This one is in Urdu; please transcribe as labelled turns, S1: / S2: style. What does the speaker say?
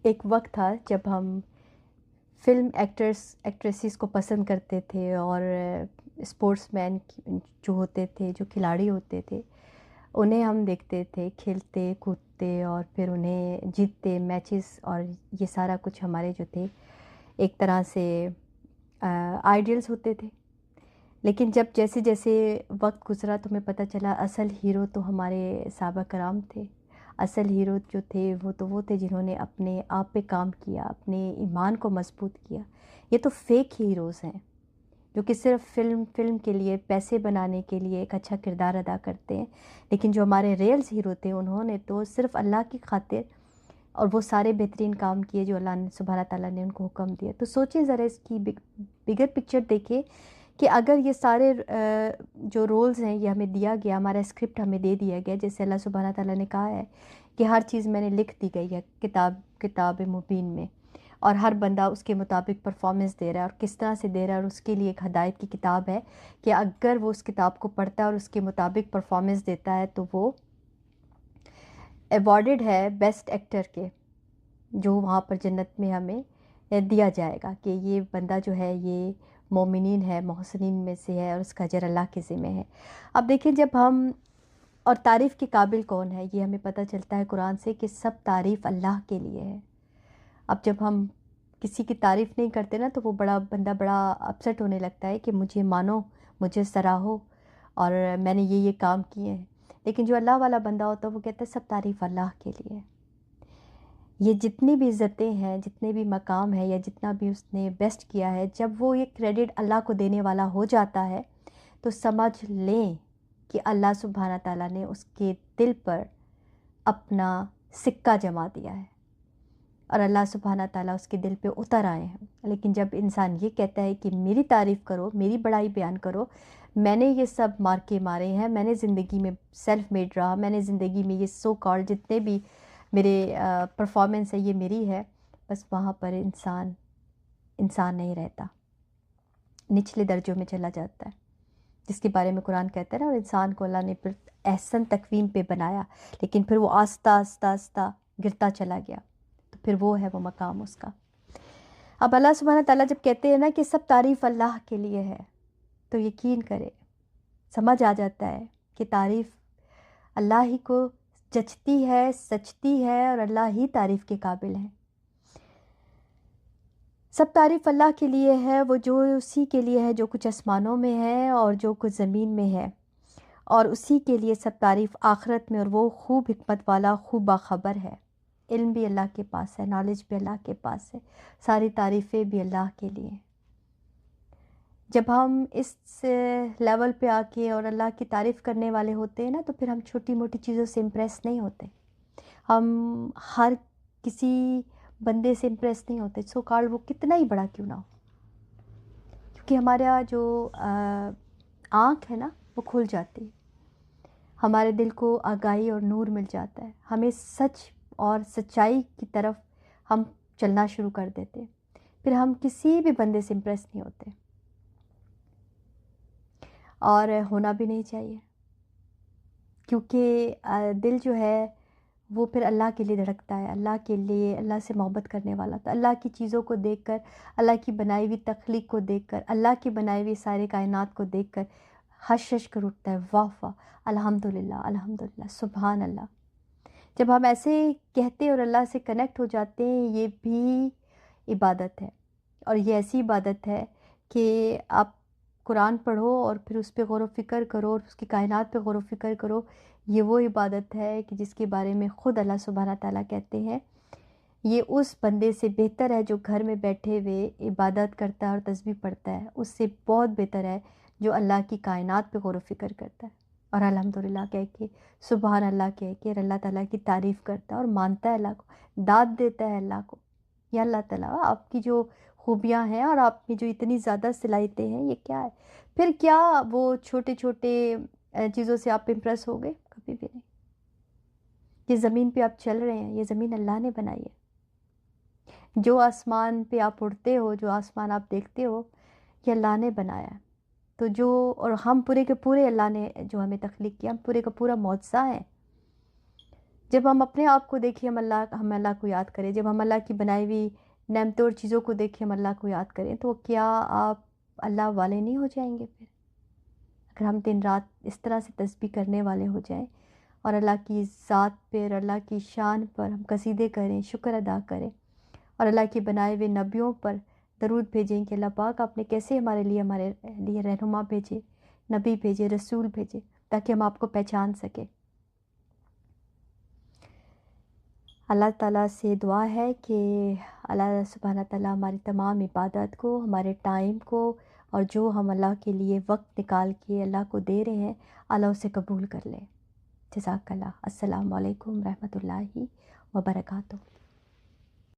S1: ایک وقت تھا جب ہم فلم ایکٹریسز کو پسند کرتے تھے، اور اسپورٹس مین جو ہوتے تھے، جو کھلاڑی ہوتے تھے، انہیں ہم دیکھتے تھے کھیلتے کودتے، اور پھر انہیں جیتتے میچز، اور یہ سارا کچھ ہمارے جو تھے ایک طرح سے آئیڈیلز ہوتے تھے۔ لیکن جب جیسے جیسے وقت گزرا تو ہمیں پتہ چلا اصل ہیرو تو ہمارے صحابہ کرام تھے۔ اصل ہیرو جو تھے وہ تھے جنہوں نے اپنے آپ پہ کام کیا، اپنے ایمان کو مضبوط کیا۔ یہ تو فیک ہیروز ہیں جو کہ صرف فلم کے لیے، پیسے بنانے کے لیے ایک اچھا کردار ادا کرتے ہیں، لیکن جو ہمارے ریئلز ہیرو تھے انہوں نے تو صرف اللہ کی خاطر اور وہ سارے بہترین کام کیے جو اللہ نے سبحانہ تعالیٰ نے ان کو حکم دیا۔ تو سوچیں ذرا اس کی بگر پکچر دیکھیں کہ اگر یہ سارے جو رولز ہیں یہ ہمیں دیا گیا، ہمارا اسکرپٹ ہمیں دے دیا گیا، جیسے اللہ سبحانہ تعالیٰ نے کہا ہے کہ ہر چیز میں نے لکھ دی گئی ہے کتاب مبین میں، اور ہر بندہ اس کے مطابق پرفارمنس دے رہا ہے، اور کس طرح سے دے رہا ہے، اور اس کے لیے ایک ہدایت کی کتاب ہے کہ اگر وہ اس کتاب کو پڑھتا ہے اور اس کے مطابق پرفارمنس دیتا ہے تو وہ ایوارڈڈ ہے بیسٹ ایکٹر کے، جو وہاں پر جنت میں ہمیں دیا جائے گا کہ یہ بندہ جو ہے یہ مومنین ہے، محسنین میں سے ہے، اور اس کا اجر اللہ کے ذمہ ہے۔ اب دیکھیں جب ہم، اور تعریف کے قابل کون ہے یہ ہمیں پتہ چلتا ہے قرآن سے کہ سب تعریف اللہ کے لیے ہے۔ اب جب ہم کسی کی تعریف نہیں کرتے نا تو وہ بندہ بڑا اپسٹ ہونے لگتا ہے کہ مجھے مانو، مجھے سراہو، اور میں نے یہ کام کیے ہیں۔ لیکن جو اللہ والا بندہ ہوتا ہے وہ کہتا ہے سب تعریف اللہ کے لیے ہے۔ یہ جتنی بھی عزتیں ہیں، جتنے بھی مقام ہے، یا جتنا بھی اس نے بیسٹ کیا ہے، جب وہ یہ کریڈٹ اللہ کو دینے والا ہو جاتا ہے تو سمجھ لیں کہ اللہ سبحانہ تعالیٰ نے اس کے دل پر اپنا سکہ جما دیا ہے، اور اللہ سبحانہ تعالیٰ اس کے دل پہ اتر آئے ہیں۔ لیکن جب انسان یہ کہتا ہے کہ میری تعریف کرو، میری بڑائی بیان کرو، میں نے یہ سب مارکے مارے ہیں، میں نے زندگی میں سیلف میڈ رہا، میں نے زندگی میں یہ سو کال جتنے بھی میرے پرفارمنس ہے یہ میری ہے، بس وہاں پر انسان نہیں رہتا، نچلے درجوں میں چلا جاتا ہے، جس کے بارے میں قرآن کہتا ہے نا، اور انسان کو اللہ نے پھر احسن تقویم پہ بنایا، لیکن پھر وہ آہستہ آہستہ آہستہ گرتا چلا گیا، تو پھر وہ ہے وہ مقام اس کا۔ اب اللہ سبحانہ تعالیٰ جب کہتے ہیں نا کہ سب تعریف اللہ کے لیے ہے، تو یقین کرے سمجھ آ جاتا ہے کہ تعریف اللہ ہی کو جچتی ہے، سچتی ہے، اور اللہ ہی تعریف کے قابل ہے۔ سب تعریف اللہ کے لیے ہے، وہ جو اسی کے لیے ہے جو کچھ آسمانوں میں ہے اور جو کچھ زمین میں ہے، اور اسی کے لیے سب تعریف آخرت میں، اور وہ خوب حکمت والا، خوب باخبر ہے۔ علم بھی اللہ کے پاس ہے، نالج بھی اللہ کے پاس ہے، ساری تعریفیں بھی اللہ کے لیے۔ جب ہم اس لیول پہ آ کے اور اللہ کی تعریف کرنے والے ہوتے ہیں نا تو پھر ہم چھوٹی موٹی چیزوں سے امپریس نہیں ہوتے، ہم ہر کسی بندے سے امپریس نہیں ہوتے، سو کالڈ وہ کتنا ہی بڑا کیوں نہ ہو، کیونکہ ہمارا جو آنکھ ہے نا وہ کھل جاتی ہے، ہمارے دل کو آگاہی اور نور مل جاتا ہے، ہمیں سچ اور سچائی کی طرف ہم چلنا شروع کر دیتے، پھر ہم کسی بھی بندے سے امپریس نہیں ہوتے، اور ہونا بھی نہیں چاہیے، کیونکہ دل جو ہے وہ پھر اللہ کے لیے دھڑکتا ہے، اللہ کے لیے، اللہ سے محبت کرنے والا، تو اللہ کی چیزوں کو دیکھ کر، اللہ کی بنائی ہوئی تخلیق کو دیکھ کر، اللہ کی بنائی ہوئی سارے کائنات کو دیکھ کر حش حش کر اٹھتا ہے، واہ واہ، الحمدللہ الحمدللہ سبحان اللہ۔ جب ہم ایسے کہتے اور اللہ سے کنیکٹ ہو جاتے ہیں، یہ بھی عبادت ہے، اور یہ ایسی عبادت ہے کہ آپ قرآن پڑھو اور پھر اس پہ غور و فکر کرو، اور اس کی کائنات پہ غور و فکر کرو، یہ وہ عبادت ہے کہ جس کے بارے میں خود اللہ سبحانہ تعالیٰ کہتے ہیں یہ اس بندے سے بہتر ہے جو گھر میں بیٹھے ہوئے عبادت کرتا ہے اور تسبیح پڑھتا ہے، اس سے بہت بہتر ہے جو اللہ کی کائنات پہ غور و فکر کرتا ہے، اور الحمدللہ کہہ کے، سبحان اللہ کہہ کے، اور اللہ تعالیٰ کی تعریف کرتا ہے اور مانتا ہے اللہ کو، داد دیتا ہے اللہ کو، یا اللہ تعالیٰ آپ کی جو خوبیاں ہیں اور آپ میں جو اتنی زیادہ صلاحیتیں ہیں یہ کیا ہے؟ پھر کیا وہ چھوٹے چھوٹے چیزوں سے آپ امپریس ہو گئے؟ کبھی بھی نہیں۔ یہ زمین پہ آپ چل رہے ہیں، یہ زمین اللہ نے بنائی ہے، جو آسمان پہ آپ اڑتے ہو، جو آسمان آپ دیکھتے ہو، یہ اللہ نے بنایا ہے، تو جو، اور ہم پورے کے پورے اللہ نے جو ہمیں تخلیق کیا، ہم پورے کا پورا معجزہ ہیں، جب ہم اپنے آپ کو دیکھیں ہم اللہ کو یاد کریں، جب ہم اللہ کی بنائی ہوئی نعمتوں اور چیزوں کو دیکھیں ہم اللہ کو یاد کریں، تو کیا آپ اللہ والے نہیں ہو جائیں گے پھر؟ اگر ہم دن رات اس طرح سے تسبیح کرنے والے ہو جائیں اور اللہ کی ذات پہ اور اللہ کی شان پر ہم قصیدے کریں، شکر ادا کریں اور اللہ کے بنائے ہوئے نبیوں پر درود بھیجیں کہ اللہ پاک آپ نے کیسے ہمارے لیے رہنما بھیجے، نبی بھیجے، رسول بھیجے، تاکہ ہم آپ کو پہچان سکیں۔ اللہ تعالیٰ سے دعا ہے کہ اللہ سبحانہ تعالیٰ ہماری تمام عبادت کو، ہمارے ٹائم کو، اور جو ہم اللہ کے لیے وقت نکال کے اللہ کو دے رہے ہیں، اللہ اسے قبول کر لے۔ جزاک اللہ۔ السلام علیکم ورحمۃ اللہ وبرکاتہ۔